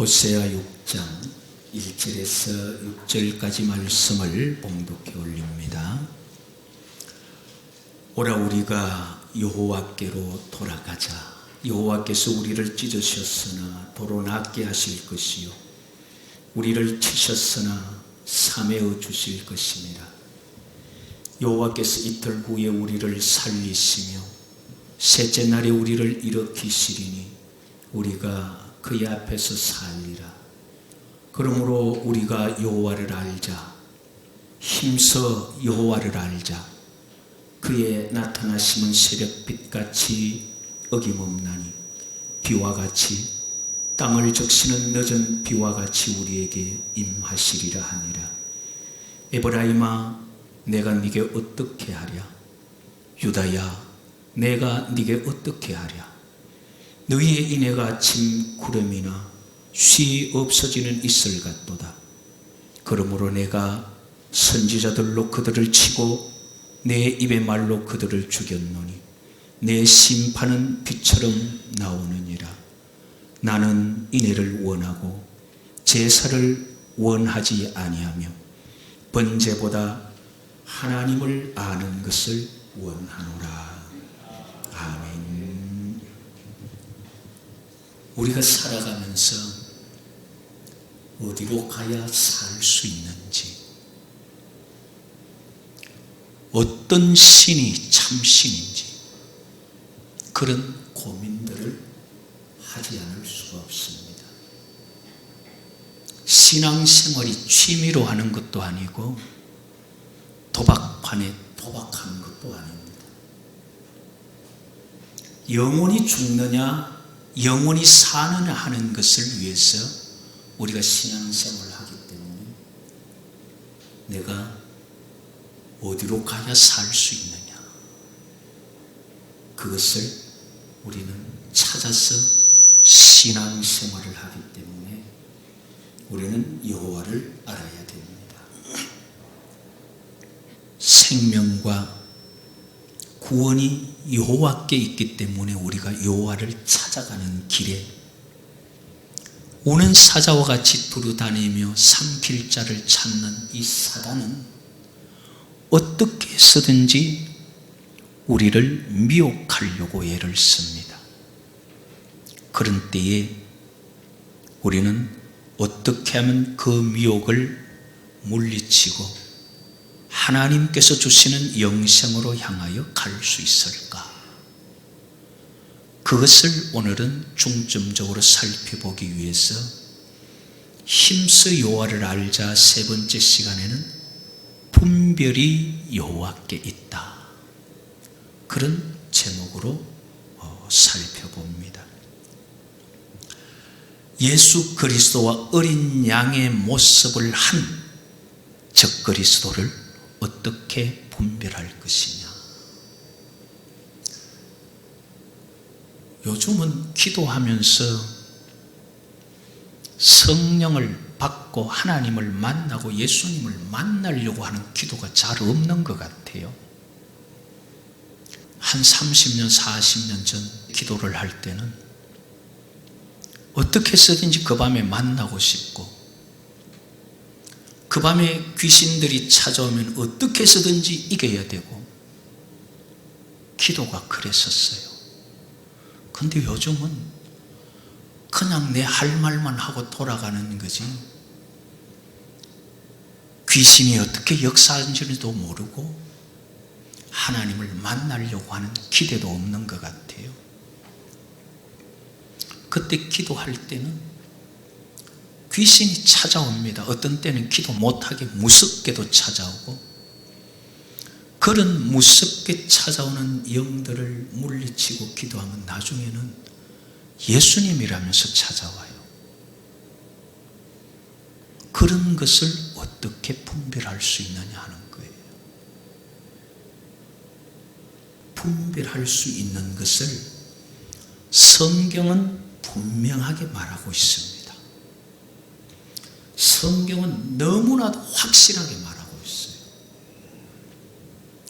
호세아 6장 1절에서 6절까지 말씀을 봉독해 올립니다. 오라 우리가 여호와께로 돌아가자. 여호와께서 우리를 찢으셨으나 도로 낫게 하실 것이요 우리를 치셨으나 사매어 주실 것입니다. 여호와께서 이틀 후에 우리를 살리시며 셋째 날에 우리를 일으키시리니 우리가 그의 앞에서 살리라. 그러므로 우리가 여호와를 알자. 힘써 여호와를 알자. 그의 나타나심은 새벽빛같이 어김없나니 비와 같이 땅을 적시는 늦은 비와 같이 우리에게 임하시리라 하니라. 에브라임아 내가 네게 어떻게 하랴. 유다야 내가 네게 어떻게 하랴. 너희의 인애가 아침 구름이나 쉬 없어지는 이슬 같도다. 그러므로 내가 선지자들로 그들을 치고 내 입의 말로 그들을 죽였노니 내 심판은 빛처럼 나오느니라. 나는 인애를 원하고 제사를 원하지 아니하며 번제보다 하나님을 아는 것을 원하노라. 아멘. 우리가 살아가면서 어디로 가야 살 수 있는지, 어떤 신이 참신인지 그런 고민들을 하지 않을 수가 없습니다. 신앙생활이 취미로 하는 것도 아니고 도박판에 도박하는 것도 아닙니다. 영혼이 죽느냐 영혼이 사느냐 하는 것을 위해서 우리가 신앙생활을 하기 때문에 내가 어디로 가야 살 수 있느냐, 그것을 우리는 찾아서 신앙생활을 하기 때문에 우리는 여호와를 알아야 됩니다. 생명과 구원이 여호와께 있기 때문에 우리가 여호와를 찾아가는 길에 오는 사자와 같이 두루다니며 삼킬 자를 찾는 이 사단은 어떻게 해서든지 우리를 미혹하려고 애를 씁니다. 그런 때에 우리는 어떻게 하면 그 미혹을 물리치고 하나님께서 주시는 영생으로 향하여 갈 수 있을까? 그것을 오늘은 중점적으로 살펴보기 위해서 힘써 여호와를 알자 세 번째 시간에는 분별이 여호와께 있다, 그런 제목으로 살펴봅니다. 예수 그리스도와 어린 양의 모습을 한 적그리스도를 어떻게 분별할 것이냐. 요즘은 기도하면서 성령을 받고 하나님을 만나고 예수님을 만나려고 하는 기도가 잘 없는 것 같아요. 한 30년, 40년 전 기도를 할 때는 어떻게 해서든지 그 밤에 만나고 싶고 그 밤에 귀신들이 찾아오면 어떻게 해서든지 이겨야 되고 기도가 그랬었어요. 근데 요즘은 그냥 내 할 말만 하고 돌아가는 거지 귀신이 어떻게 역사하는지도 모르고 하나님을 만나려고 하는 기대도 없는 것 같아요. 그때 기도할 때는 귀신이 찾아옵니다. 어떤 때는 기도 못하게 무섭게도 찾아오고 그런 무섭게 찾아오는 영들을 물리치고 기도하면 나중에는 예수님이라면서 찾아와요. 그런 것을 어떻게 분별할 수 있느냐 하는 거예요. 분별할 수 있는 것을 성경은 분명하게 말하고 있습니다. 성경은 너무나도 확실하게 말하고 있어요.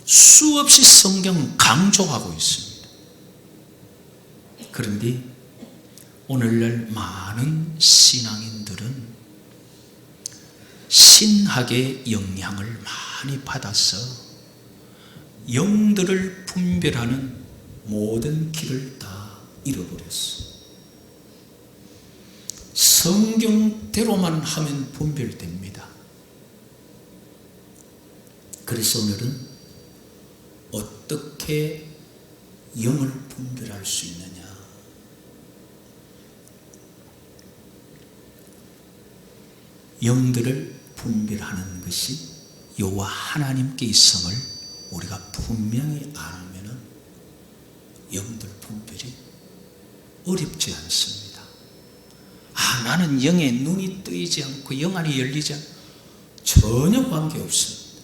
수없이 성경은 강조하고 있습니다. 그런데 오늘날 많은 신앙인들은 신학의 영향을 많이 받아서 영들을 분별하는 모든 길을 다 잃어버렸어. 성경대로만 하면 분별됩니다. 그래서 오늘은 어떻게 영을 분별할 수 있느냐. 영들을 분별하는 것이 여호와 하나님께 있음을 우리가 분명히 알면 영들 분별이 어렵지 않습니다. 나는 영에 눈이 뜨이지 않고 영 안이 열리지 않고 전혀 관계없습니다.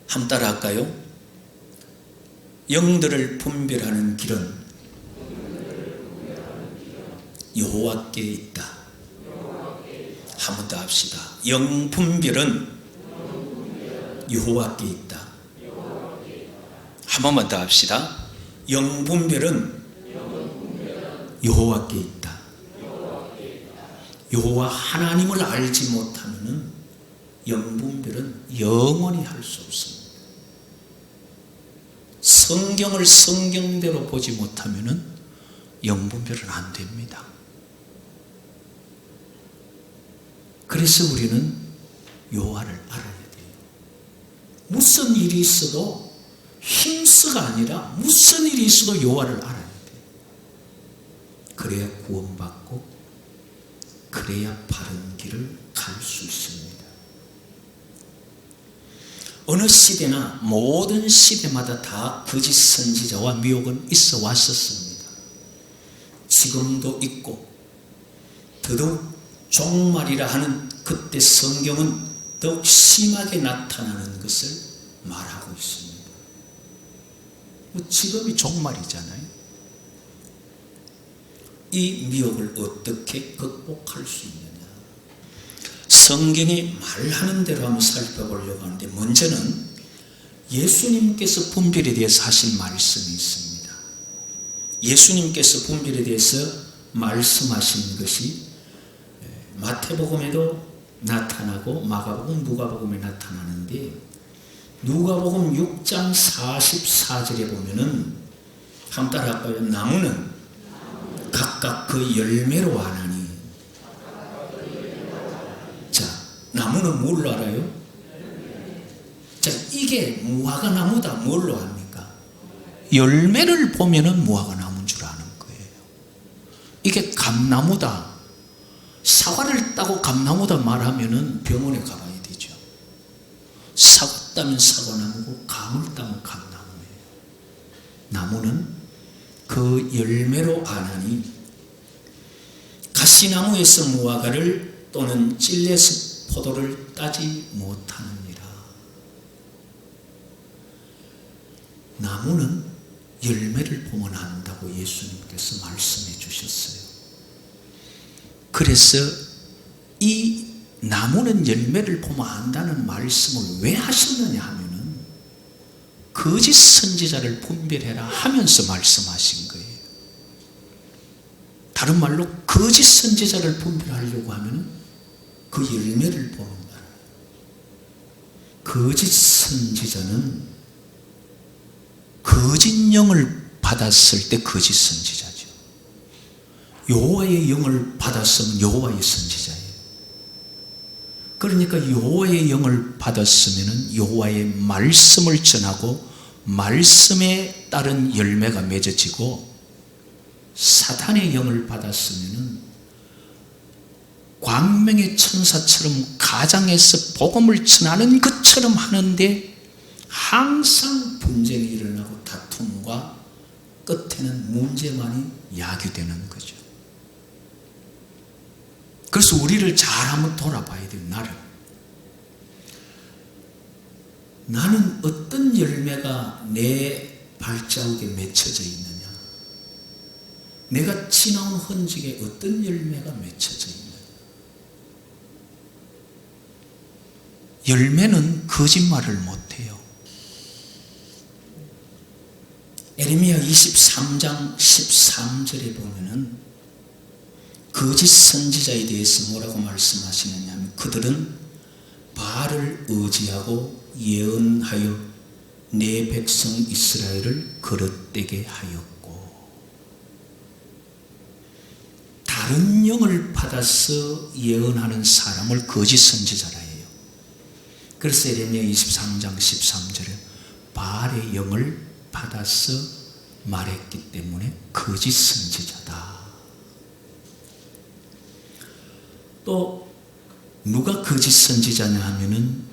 한번 따라 할까요? 영들을 분별하는 길은 여호와께 있다. 한 번 더 합시다. 영 분별은 여호와께 있다. 한 번만 더 합시다. 영 분별은 여호와께 있다. 여호와 하나님을 알지 못하면 영 분별은 영원히 할 수 없습니다. 성경을 성경대로 보지 못하면 영 분별은 안 됩니다. 그래서 우리는 여호와를 알아야 돼요. 무슨 일이 있어도 힘쓰가 아니라 무슨 일이 있어도 여호와를 알아야 돼요. 그래야 구원받고 그래야 바른 길을 갈 수 있습니다. 어느 시대나 모든 시대마다 다 거짓 선지자와 미혹은 있어 왔었습니다. 지금도 있고 더더욱 종말이라 하는 그때 성경은 더욱 심하게 나타나는 것을 말하고 있습니다. 지금이 종말이잖아요. 이 미혹을 어떻게 극복할 수 있느냐. 성경이 말하는 대로 한번 살펴보려고 하는데, 먼저는 예수님께서 분별에 대해서 하신 말씀이 있습니다. 예수님께서 분별에 대해서 말씀하신 것이 마태복음에도 나타나고 마가복음, 누가복음에 나타나는데, 누가복음 6장 44절에 보면은 한번 따라할까요? 나무는 각각 그 열매로 아나니. 자, 나무는 뭘로 알아요? 자, 이게 무화과 나무다. 뭘로 압니까? 열매를 보면은 무화과 나무인 줄 아는 거예요. 이게 감나무다. 사과를 따고 감나무다 말하면은 병원에 가봐야 되죠. 사과 따면 사과나무고 감을 따면 감나무예요. 나무는 그 열매로 아나니, 가시나무에서 무화과를 또는 찔레에서 포도를 따지 못하느니라. 나무는 열매를 보면 안다고 예수님께서 말씀해 주셨어요. 그래서 이 나무는 열매를 보면 안다는 말씀을 왜 하셨느냐 하면은 거짓 선지자를 분별해라 하면서 말씀하신 거예요. 다른 말로 거짓 선지자를 분별하려고 하면은 그 열매를 보는 거예요. 거짓 선지자는 거짓 영을 받았을 때 거짓 선지자죠. 여호와의 영을 받았으면 여호와의 선지자예요. 그러니까 여호와의 영을 받았으면 여호와의 말씀을 전하고 말씀에 따른 열매가 맺어지고, 사탄의 영을 받았으면 광명의 천사처럼 가장에서 복음을 전하는 것처럼 하는데 항상 분쟁이 일어나고 다툼과 끝에는 문제만이 야기되는 거죠. 그래서 우리를 잘 한번 돌아봐야 돼요. 나는 어떤 열매가 내 발자국에 맺혀져 있느냐, 내가 지나온 흔적에 어떤 열매가 맺혀져 있느냐. 열매는 거짓말을 못해요. 에레미야 23장 13절에 보면은 거짓 선지자에 대해서 뭐라고 말씀하시느냐 하면 그들은 바알을 의지하고 예언하여 내 백성 이스라엘을 거릇되게 하였고, 다른 영을 받아서 예언하는 사람을 거짓 선지자라 해요. 그래서 에레미야 23장 13절에 바알의 영을 받아서 말했기 때문에 거짓 선지자다. 또 누가 거짓 선지자냐 하면은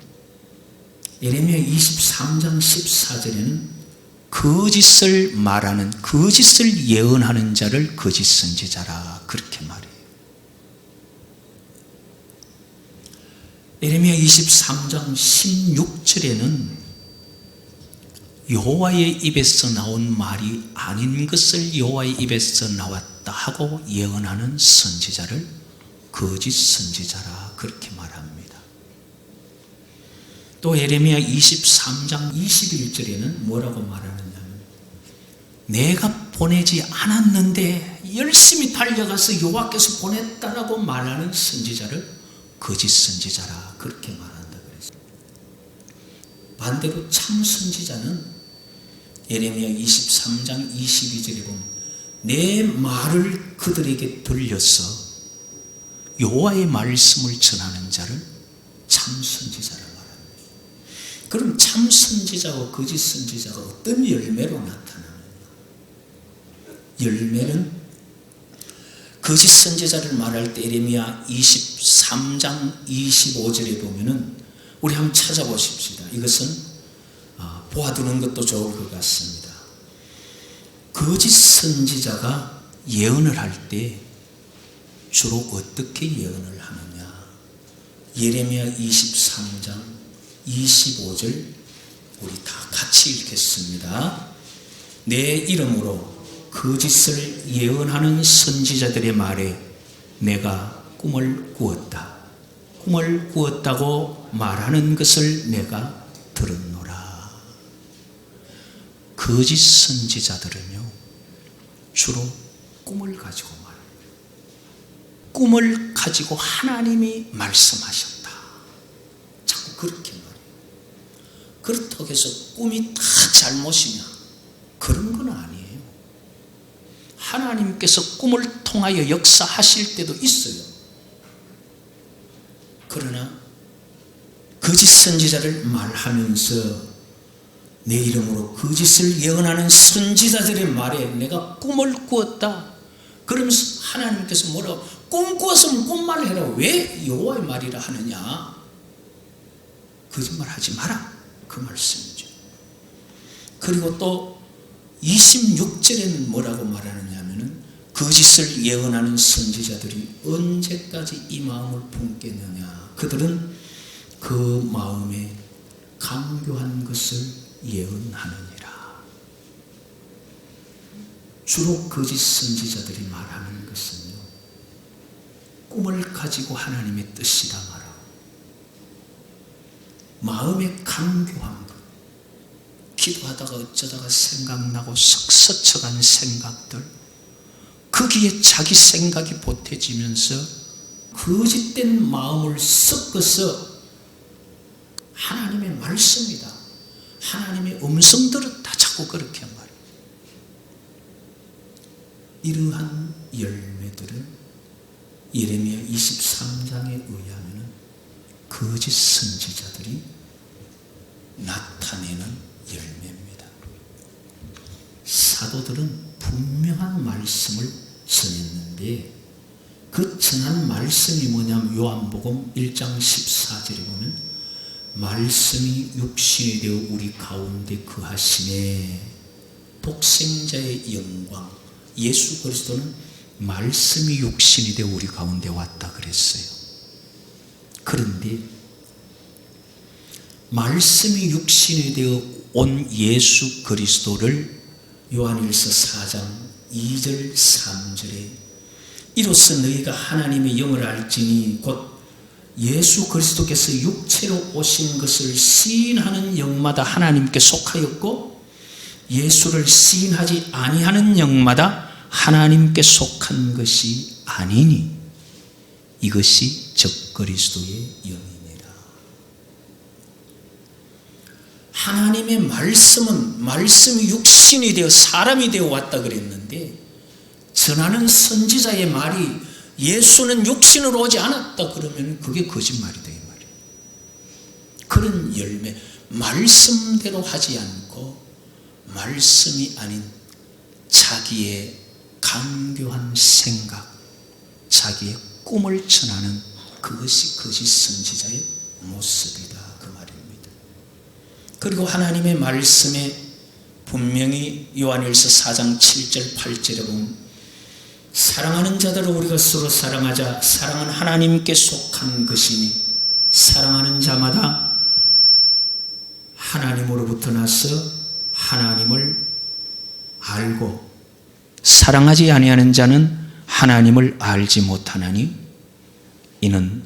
에레미야 23장 14절에는 거짓을 말하는, 거짓을 예언하는 자를 거짓 선지자라 그렇게 말해요. 에레미야 23장 16절에는 여호와의 입에서 나온 말이 아닌 것을 여호와의 입에서 나왔다 하고 예언하는 선지자를 거짓 선지자라 그렇게 말합니다. 또 에레미야 23장 21절에는 뭐라고 말하느냐면 내가 보내지 않았는데 열심히 달려가서 여호와께서 보냈다라고 말하는 선지자를 거짓 선지자라 그렇게 말한다 그랬어요. 반대로 참 선지자는 에레미야 23장 22절에 보면 내 말을 그들에게 들려서 여호와의 말씀을 전하는 자를 참 선지자라 말합니다. 그럼 참 선지자와 거짓 선지자가 어떤 열매로 나타나느냐? 열매는 거짓 선지자를 말할 때 에레미야 23장 25절에 보면은 우리 한번 찾아보십시다. 이것은 보아두는 것도 좋을 것 같습니다. 거짓 선지자가 예언을 할 때 주로 어떻게 예언을 하느냐? 예레미야 23장 25절 우리 다 같이 읽겠습니다. 내 이름으로 거짓을 예언하는 선지자들의 말에 내가 꿈을 꾸었다. 꿈을 꾸었다고 말하는 것을 내가 들었노라. 거짓 선지자들은요, 주로 꿈을 가지고 말합니다. 꿈을 가지고 하나님이 말씀하셨다. 자꾸 그렇게 말해요. 그렇다고 해서 꿈이 다 잘못이냐? 그런 건 아니에요. 하나님께서 꿈을 통하여 역사하실 때도 있어요. 그러나 거짓 선지자를 말하면서 내 이름으로 거짓을 예언하는 선지자들의 말에 내가 꿈을 꾸었다. 그러면서 하나님께서 뭐라고? 꿈 꾸었으면 꿈만 해라. 왜 여호와의 말이라 하느냐? 거짓말하지 마라. 그 말씀이죠. 그리고 또 26절에는 뭐라고 말하느냐 하면은 거짓을 예언하는 선지자들이 언제까지 이 마음을 품겠느냐? 그들은 그 마음에 강교한 것을 예언하느니라. 주로 거짓 선지자들이 말하는 것은요, 꿈을 가지고 하나님의 뜻이다 말하고 마음에 강교한 것, 기도하다가 어쩌다가 생각나고 석 스쳐간 생각들, 거기에 자기 생각이 보태지면서 거짓된 마음을 섞어서 하나님의 말씀이다, 하나님의 음성 들었다, 자꾸 그렇게 말해요. 이러한 열매들은 예레미야 23장에 의하면 거짓 선지자들이 나타내는 열매입니다. 사도들은 분명한 말씀을 전했는데 그 전한 말씀이 뭐냐면 요한복음 1장 14절에 보면 말씀이 육신이 되어 우리 가운데 거하시네. 독생자의 영광, 예수 그리스도는 말씀이 육신이 되어 우리 가운데 왔다 그랬어요. 그런데 말씀이 육신이 되어 온 예수 그리스도를 요한일서 4장 2절 3절에 이로써 너희가 하나님의 영을 알지니 곧 예수 그리스도께서 육체로 오신 것을 시인하는 영마다 하나님께 속하였고 예수를 시인하지 아니하는 영마다 하나님께 속한 것이 아니니 이것이 적그리스도의 영이니라. 하나님의 말씀은 말씀이 육신이 되어 사람이 되어 왔다 그랬는데 전하는 선지자의 말이 예수는 육신으로 오지 않았다 그러면 그게 거짓말이다 이 말이에요. 그런 열매, 말씀대로 하지 않고 말씀이 아닌 자기의 간교한 생각, 자기의 꿈을 전하는 그것이 거짓 선지자의 모습이다 그 말입니다. 그리고 하나님의 말씀에 분명히 요한일서 4장 7절 8절에 보면 사랑하는 자들을 우리가 서로 사랑하자. 사랑은 하나님께 속한 것이니 사랑하는 자마다 하나님으로부터 나서 하나님을 알고 사랑하지 아니하는 자는 하나님을 알지 못하나니 이는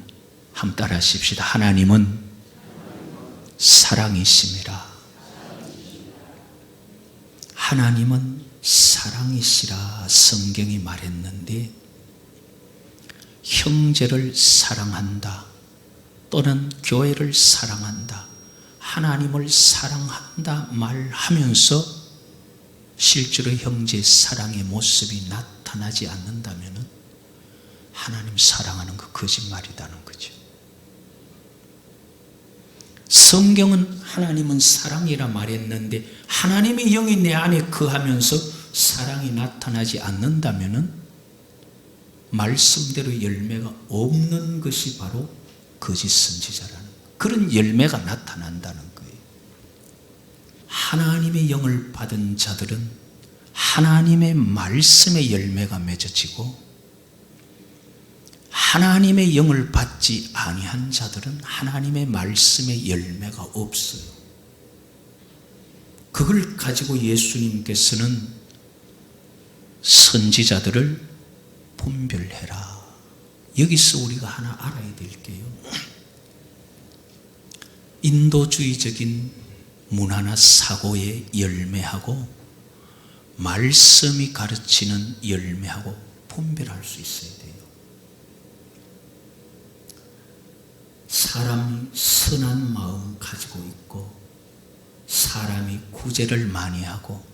한번 따라 하십시다. 하나님은 사랑이심이라. 하나님은 사랑이시라 성경이 말했는데 형제를 사랑한다 또는 교회를 사랑한다 하나님을 사랑한다 말하면서 실제로 형제의 사랑의 모습이 나타나지 않는다면 하나님 사랑하는 거 거짓말이라는 거죠. 성경은 하나님은 사랑이라 말했는데 하나님의 영이 내 안에 거하면서 사랑이 나타나지 않는다면 말씀대로 열매가 없는 것이 바로 거짓 선지자라는 거예요. 그런 열매가 나타난다는 거예요. 하나님의 영을 받은 자들은 하나님의 말씀의 열매가 맺어지고 하나님의 영을 받지 아니한 자들은 하나님의 말씀의 열매가 없어요. 그걸 가지고 예수님께서는 선지자들을 분별해라. 여기서 우리가 하나 알아야 될 게요. 인도주의적인 문화나 사고의 열매하고 말씀이 가르치는 열매하고 분별할 수 있어야 돼요. 사람이 선한 마음 가지고 있고 사람이 구제를 많이 하고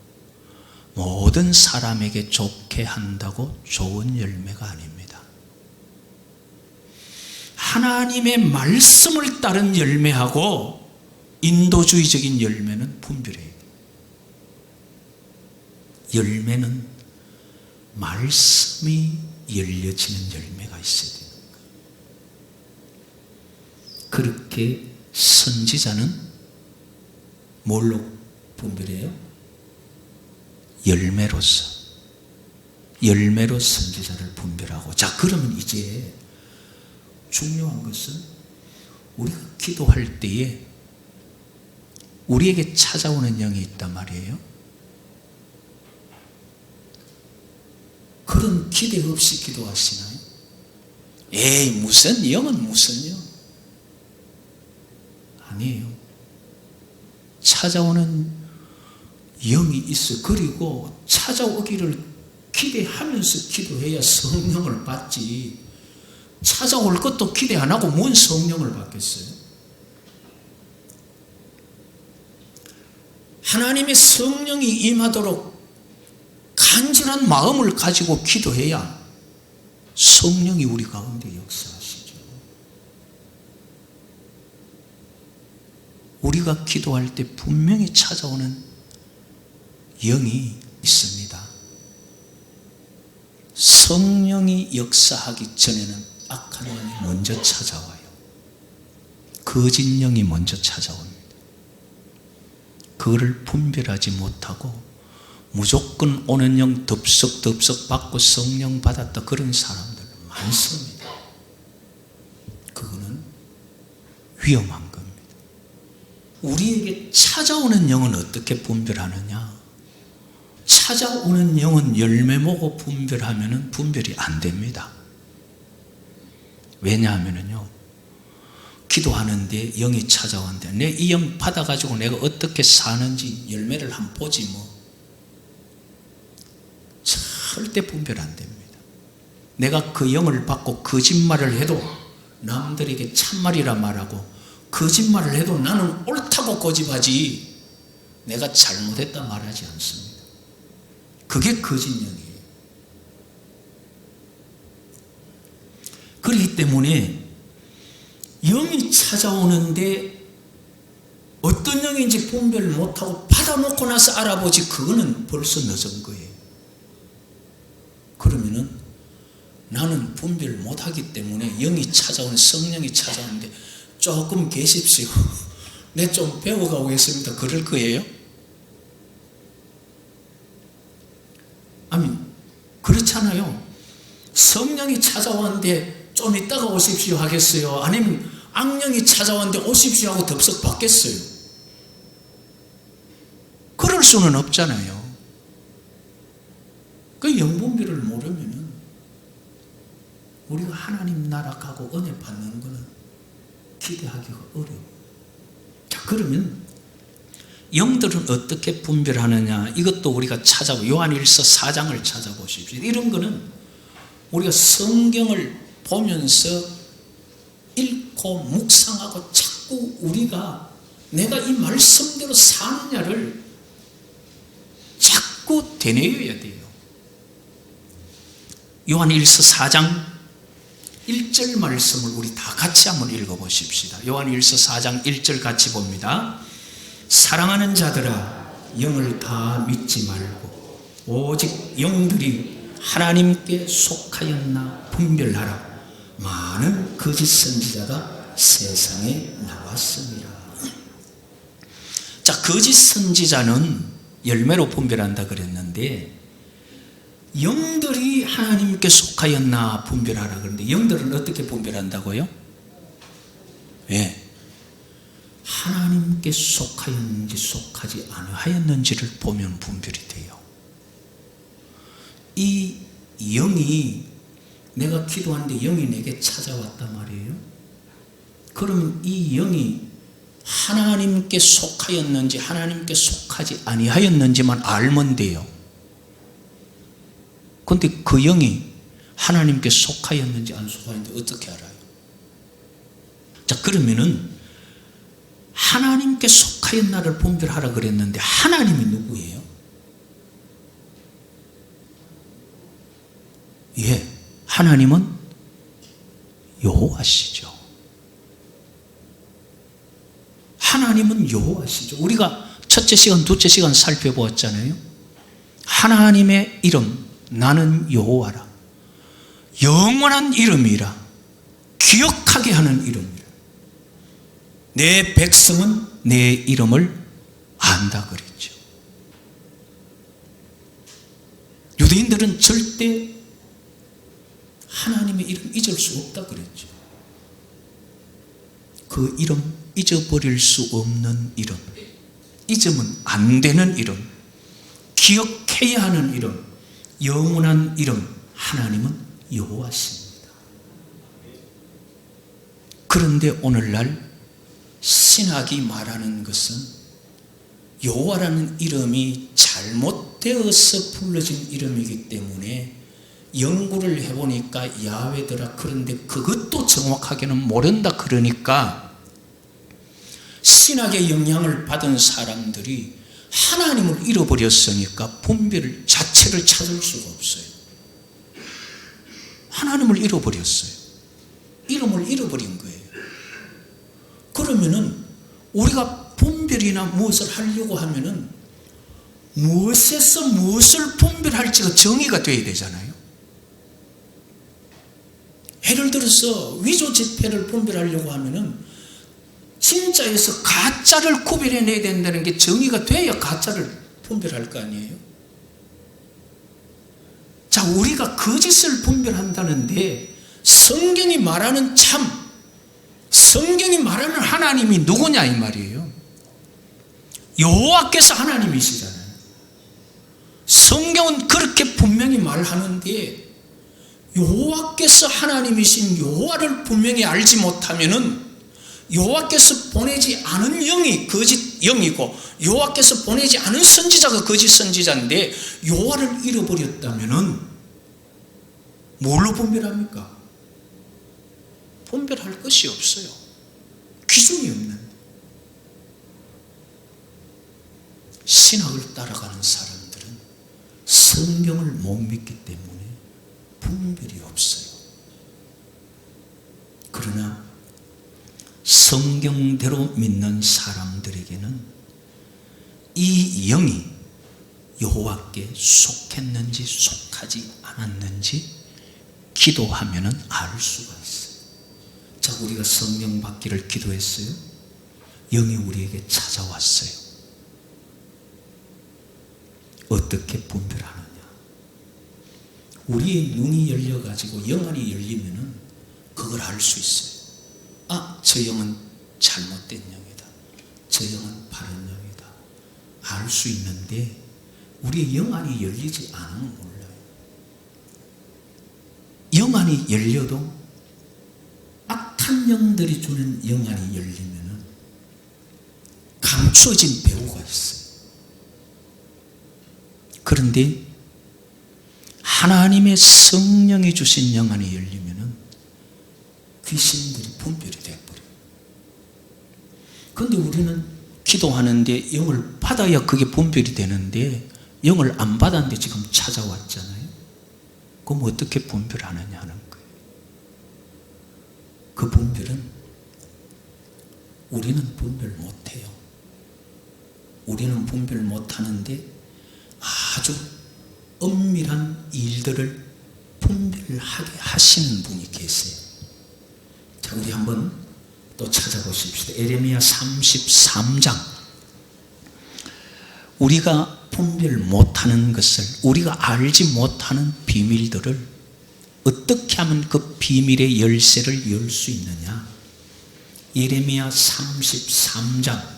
모든 사람에게 좋게 한다고 좋은 열매가 아닙니다. 하나님의 말씀을 따른 열매하고 인도주의적인 열매는 분별해야 돼요. 열매는 말씀이 열려지는 열매가 있어야 돼요. 그렇게 선지자는 뭘로 분별해요? 열매로 선지자를 분별하고. 자, 그러면 이제 중요한 것은 우리가 기도할 때에 우리에게 찾아오는 영이 있단 말이에요. 그런 기대 없이 기도하시나요? 에이, 무슨 영은 무슨 영? 아니에요. 찾아오는 영이 있어. 그리고 찾아오기를 기대하면서 기도해야 성령을 받지. 찾아올 것도 기대 안 하고 뭔 성령을 받겠어요? 하나님의 성령이 임하도록 간절한 마음을 가지고 기도해야 성령이 우리 가운데 역사하시죠. 우리가 기도할 때 분명히 찾아오는 영이 있습니다. 성령이 역사하기 전에는 악한 영이 먼저 찾아와요. 거짓 영이 먼저 찾아옵니다. 그거를 분별하지 못하고 무조건 오는 영 덥석덥석 받고 성령 받았다 그런 사람들 많습니다. 그거는 위험한 겁니다. 우리에게 찾아오는 영은 어떻게 분별하느냐? 찾아오는 영은 열매 보고 분별하면 분별이 안 됩니다. 왜냐하면요, 기도하는데 영이 찾아오는데 내 이 영 받아가지고 내가 어떻게 사는지 열매를 한번 보지 뭐. 절대 분별 안 됩니다. 내가 그 영을 받고 거짓말을 해도 남들에게 참말이라 말하고 거짓말을 해도 나는 옳다고 고집하지 내가 잘못했다 말하지 않습니다. 그게 거짓 영이에요. 그렇기 때문에 영이 찾아오는데 어떤 영인지 분별을 못하고 받아놓고 나서 알아보지 그거는 벌써 늦은 거예요. 그러면은 나는 분별을 못하기 때문에 영이 찾아오는 성령이 찾아오는데 조금 계십시오. 내 좀 배워가고 있습니다. 그럴 거예요? 아니 그렇잖아요. 성령이 찾아왔는데 좀 이따가 오십시오 하겠어요? 아니면 악령이 찾아왔는데 오십시오 하고 덥석 받겠어요? 그럴 수는 없잖아요. 그 영분별을 모르면은 우리가 하나님 나라 가고 은혜 받는 거는 기대하기가 어려워요. 자, 그러면 영들은 어떻게 분별하느냐? 이것도 우리가 요한일서 4장을 찾아보십시오. 이런 거는 우리가 성경을 보면서 읽고 묵상하고 자꾸 우리가 내가 이 말씀대로 사느냐를 자꾸 되뇌어야 돼요. 요한일서 4장 1절 말씀을 우리 다 같이 한번 읽어보십시다. 요한일서 4장 1절 같이 봅니다. 사랑하는 자들아 영을 다 믿지 말고 오직 영들이 하나님께 속하였나 분별하라. 많은 거짓 선지자가 세상에 나왔습니다. 자, 거짓 선지자는 열매로 분별한다 그랬는데 영들이 하나님께 속하였나 분별하라 그러는데 영들은 어떻게 분별한다고요? 예. 하나님께 속하였는지 속하지 아니하였는지를 보면 분별이 돼요. 이 영이 내가 기도하는데 영이 내게 찾아왔단 말이에요. 그러면 이 영이 하나님께 속하였는지 하나님께 속하지 아니하였는지만 알면 돼요. 그런데 그 영이 하나님께 속하였는지 안 속하였는지 어떻게 알아요? 자, 그러면은 하나님께 속하였나를 분별하라 그랬는데 하나님이 누구예요? 예, 하나님은 여호와시죠. 하나님은 여호와시죠. 우리가 첫째 시간, 둘째 시간 살펴보았잖아요. 하나님의 이름, 나는 여호와라. 영원한 이름이라. 기억하게 하는 이름이라. 내 백성은 내 이름을 안다 그랬죠. 유대인들은 절대 하나님의 이름 잊을 수 없다 그랬죠. 그 이름 잊어버릴 수 없는 이름, 잊으면 안 되는 이름, 기억해야 하는 이름, 영원한 이름, 하나님은 여호와십니다. 그런데 오늘날 신학이 말하는 것은 여호와라는 이름이 잘못되어서 불러진 이름이기 때문에 연구를 해보니까 야훼더라. 그런데 그것도 정확하게는 모른다. 그러니까 신학의 영향을 받은 사람들이 하나님을 잃어버렸으니까 분별 자체를 찾을 수가 없어요. 하나님을 잃어버렸어요. 이름을 잃어버린 거예요. 그러면은 우리가 분별이나 무엇을 하려고 하면은 무엇에서 무엇을 분별할지가 정의가 되어야 되잖아요. 예를 들어서 위조지폐를 분별하려고 하면은 진짜에서 가짜를 구별해내야 된다는 게 정의가 돼야 가짜를 분별할 거 아니에요. 자, 우리가 거짓을 분별한다는데 성경이 말하는 참, 성경이 말하는 하나님이 누구냐 이 말이에요. 여호와께서 하나님이시잖아요. 성경은 그렇게 분명히 말하는데 여호와께서 하나님이신 여호와를 분명히 알지 못하면은 여호와께서 보내지 않은 영이 거짓 영이고 여호와께서 보내지 않은 선지자가 거짓 선지자인데 여호와를 잃어버렸다면은 뭘로 분별합니까? 분별할 것이 없어요. 기준이 없는. 신학을 따라가는 사람들은 성경을 못 믿기 때문에 분별이 없어요. 그러나 성경대로 믿는 사람들에게는 이 영이 여호와께 속했는지 속하지 않았는지 기도하면 알 수가 있어요. 자, 우리가 성령 받기를 기도했어요. 영이 우리에게 찾아왔어요. 어떻게 분별하느냐? 우리의 눈이 열려가지고 영안이 열리면은 그걸 알 수 있어요. 아, 저 영은 잘못된 영이다. 저 영은 바른 영이다. 알 수 있는데 우리의 영안이 열리지 않으면 몰라요. 영안이 열려도 악한 영들이 주는 영안이 열리면은 감추어진 배후가 있어요. 그런데 하나님의 성령이 주신 영안이 열리면은 귀신들이 분별이 되어버려요. 그런데 우리는 기도하는데 영을 받아야 그게 분별이 되는데 영을 안 받았는데 지금 찾아왔잖아요. 그럼 어떻게 분별하느냐 하는 거예요. 그 분별은 우리는 분별 못해요. 우리는 분별 못하는데 아주 엄밀한 일들을 분별하게 하시는 분이 계세요. 자, 우리 한번 또 찾아보십시다. 에레미야 33장. 우리가 분별 못하는 것을, 우리가 알지 못하는 비밀들을 어떻게 하면 그 비밀의 열쇠를 열 수 있느냐? 예레미야 33장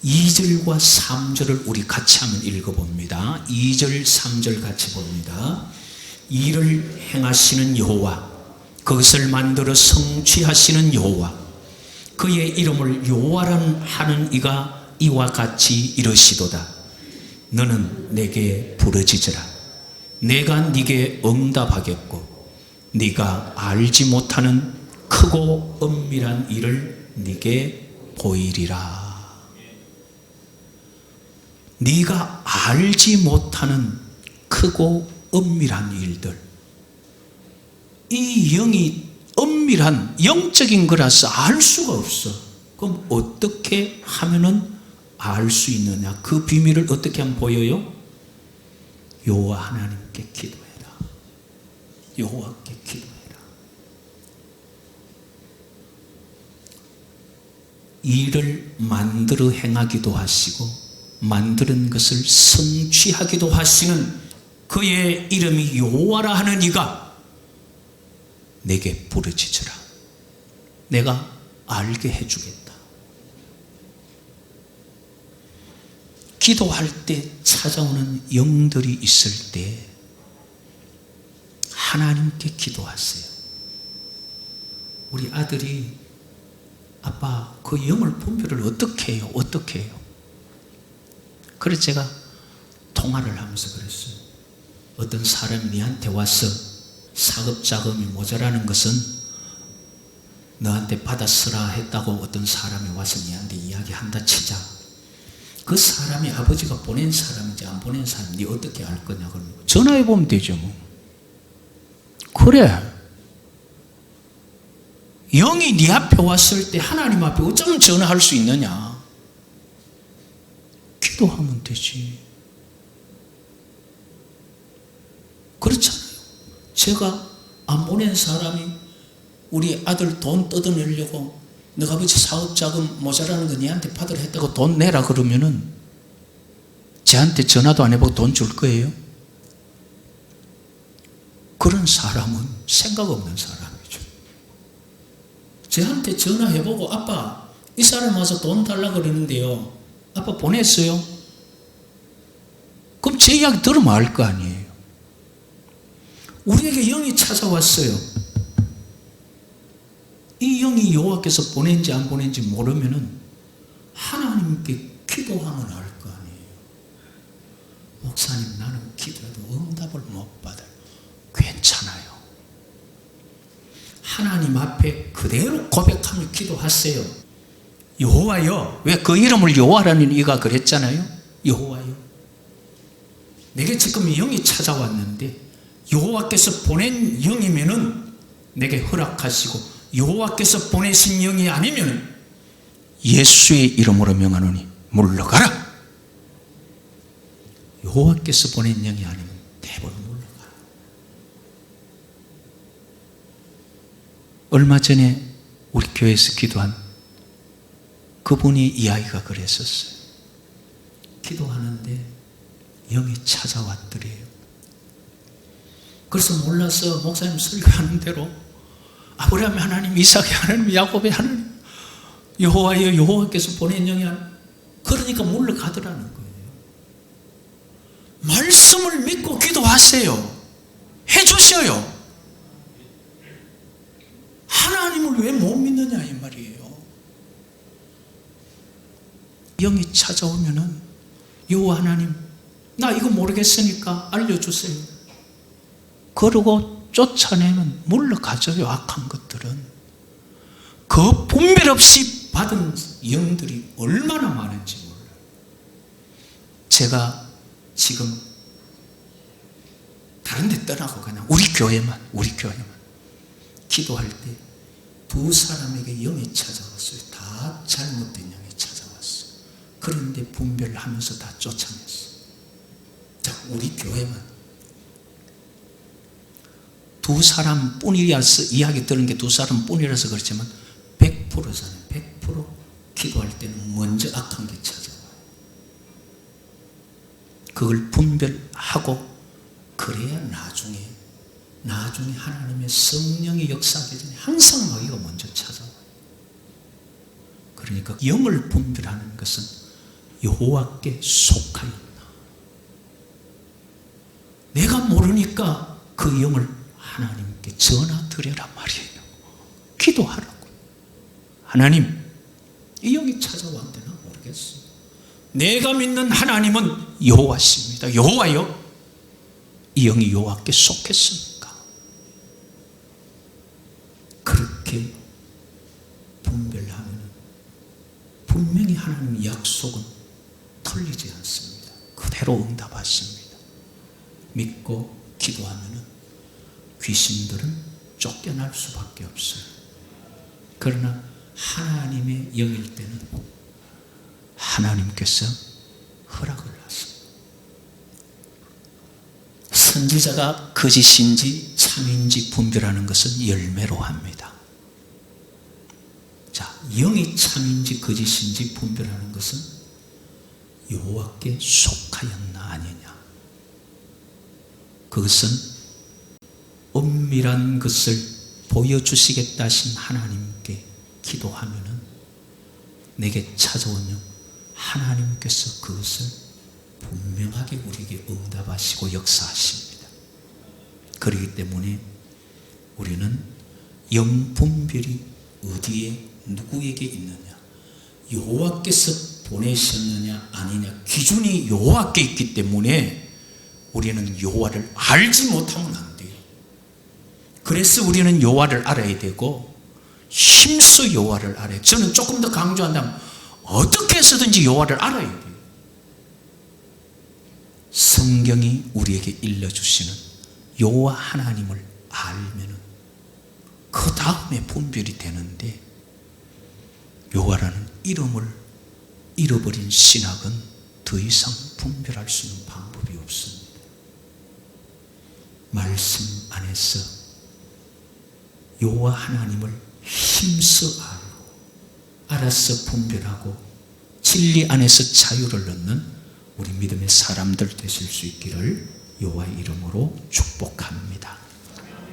2절과 3절을 우리 같이 한번 읽어봅니다. 2절 3절 같이 봅니다. 이를 행하시는 여호와, 그것을 만들어 성취하시는 여호와, 그의 이름을 여호와라 하는 이가 이와 같이 이르시도다. 너는 내게 부르짖으라. 내가 네게 응답하겠고 네가 알지 못하는 크고 엄밀한 일을 네게 보이리라. 네가 알지 못하는 크고 엄밀한 일들, 이 영이 엄밀한 영적인 거라서 알 수가 없어. 그럼 어떻게 하면은 알 수 있느냐? 그 비밀을 어떻게 하면 보여요? 여호와 하나님께 기도해라. 여호와께 기도해라. 일을 만들어 행하기도 하시고 만드는 것을 성취하기도 하시는 그의 이름이 여호와라 하는 이가 내게 부르짖으라. 내가 알게 해주겠다. 기도할 때 찾아오는 영들이 있을 때 하나님께 기도하세요. 우리 아들이 아빠 그 영을 분별을 어떻게 해요? 어떻게 해요? 그래서 제가 통화를 하면서 그랬어요. 어떤 사람이 니한테 와서 사급자금이 모자라는 것은 너한테 받아 쓰라 했다고 어떤 사람이 와서 니한테 이야기한다 치자. 그 사람이 아버지가 보낸 사람인지 안 보낸 사람인지 어떻게 알 거냐? 그러면 전화해 보면 되죠 뭐. 그래. 영이 네 앞에 왔을 때 하나님 앞에 어쩌면 전화할 수 있느냐? 기도하면 되지. 그렇잖아요. 제가 안 보낸 사람이 우리 아들 돈 뜯어내려고 너가 아버지 사업자금 모자라는 거 니한테 받으라 했다고 돈 내라 그러면은 쟤한테 전화도 안 해보고 돈 줄 거예요? 그런 사람은 생각 없는 사람이죠. 쟤한테 전화해보고 아빠 이 사람 와서 돈 달라 그러는데요. 아빠 보냈어요? 그럼 제 이야기 들으면 알 거 아니에요. 우리에게 영이 찾아왔어요. 이 영이 여호와께서 보낸지 안 보낸지 모르면은 하나님께 기도하면 알 거 아니에요. 목사님, 나는 기도해도 응답을 못 받아요. 괜찮아요. 하나님 앞에 그대로 고백하며 기도하세요. 여호와여, 왜 그 이름을 여호와라는 이가 그랬잖아요. 여호와여, 내게 지금 영이 찾아왔는데 여호와께서 보낸 영이면은 내게 허락하시고, 여호와께서 보내신 영이 아니면 예수의 이름으로 명하노니 물러가라. 여호와께서 보낸 영이 아니면 대부분 물러가라. 얼마 전에 우리 교회에서 기도한 그분이 이야기가 그랬었어요. 기도하는데 영이 찾아왔더래요. 그래서 몰라서 목사님 설교하는 대로 아브라함의 하나님, 이삭의 하나님, 야곱의 하나님, 여호와여, 여호와께서 보낸 영이 아니면, 그러니까 물러가더라는 거예요. 말씀을 믿고 기도하세요. 해주셔요. 하나님을 왜 못 믿느냐 이 말이에요. 영이 찾아오면은 여호와 하나님, 나 이거 모르겠으니까 알려주세요. 그러고 쫓아내면 물러가져요. 악한 것들은. 그 분별 없이 받은 영들이 얼마나 많은지 몰라요. 제가 지금 다른 데 떠나고 그냥 우리 교회만 기도할 때 두 사람에게 영이 찾아왔어요. 다 잘못된 영이 찾아왔어요. 그런데 분별하면서 다 쫓아냈어요. 자, 우리 교회만 두 사람뿐이라서, 이야기 들은 게 두 사람뿐이라서 그렇지만 100%잖아요. 100% 기도할 때는 먼저 악한 게 찾아와요. 그걸 분별하고 그래야 나중에 하나님의 성령이 역사하기 전에 항상 너희가 먼저 찾아와요. 그러니까 영을 분별하는 것은 여호와께 속하였나. 내가 모르니까 그 영을 하나님께 전화 드려라 말이에요. 기도하라고. 하나님, 이 영이 찾아왔는데 나 모르겠어. 내가 믿는 하나님은 여호와십니다. 여호와여, 이 영이 여호와께 속했습니까? 그렇게 분별하면 분명히 하나님의 약속은 틀리지 않습니다. 그대로 응답하십니다. 믿고 기도하면 귀신들은 쫓겨날 수밖에 없어요. 그러나 하나님의 영일 때는 하나님께서 허락을 하십니다. 선지자가 거짓인지 참인지 분별하는 것은 열매로 합니다. 자, 영이 참인지 거짓인지 분별하는 것은 여호와께 속하였나 아니냐. 그것은 은밀한 것을 보여주시겠다 하신 하나님께 기도하면은 내게 찾아온 영, 하나님께서 그것을 분명하게 우리에게 응답하시고 역사하십니다. 그렇기 때문에 우리는 영분별이 어디에 누구에게 있느냐, 여호와께서 보내셨느냐 아니냐, 기준이 여호와께 있기 때문에 우리는 여호와를 알지 못하면 안 돼요. 그래서 우리는 여호와를 알아야 되고 힘써 여호와를 알아야 돼요. 저는 조금 더 강조한다면 어떻게 해서든지 여호와를 알아야 돼요. 성경이 우리에게 일러주시는 여호와 하나님을 알면은 그 다음에 분별이 되는데, 여호와라는 이름을 잃어버린 신학은 더 이상 분별할 수 있는 방법이 없습니다. 말씀 안에서 여호와 하나님을 힘써 알고 알아서 분별하고 진리 안에서 자유를 얻는 우리 믿음의 사람들 되실 수 있기를 여호와의 이름으로 축복합니다.